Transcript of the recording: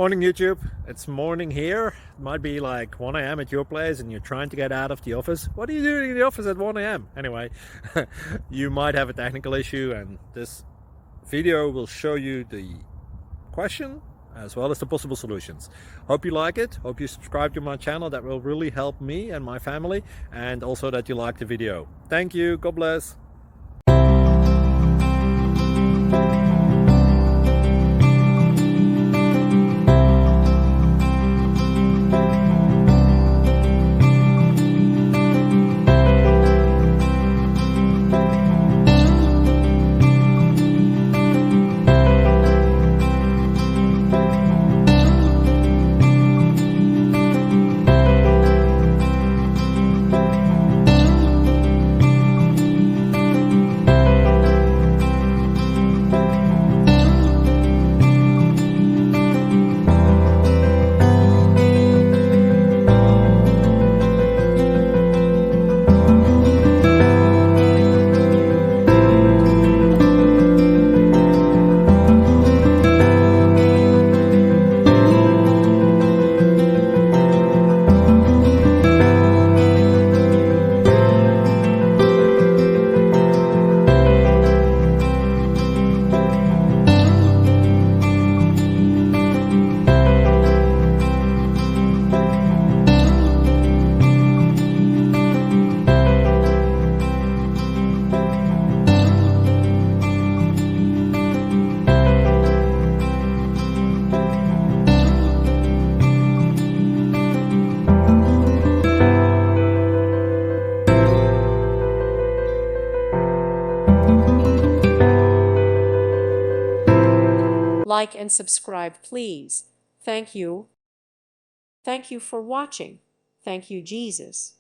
Morning YouTube, it's morning here. It might be like 1 a.m. at your place and you're trying to get out of the office. What are you doing in the office at 1 a.m.? Anyway, you might have a technical issue and this video will show you the question as well as the possible solutions. Hope you like it, hope you subscribe to my channel. That will really help me and my family, and also that you like the video. Thank you, God bless. Like and subscribe, please. Thank you. Thank you for watching. Thank you, Jesus.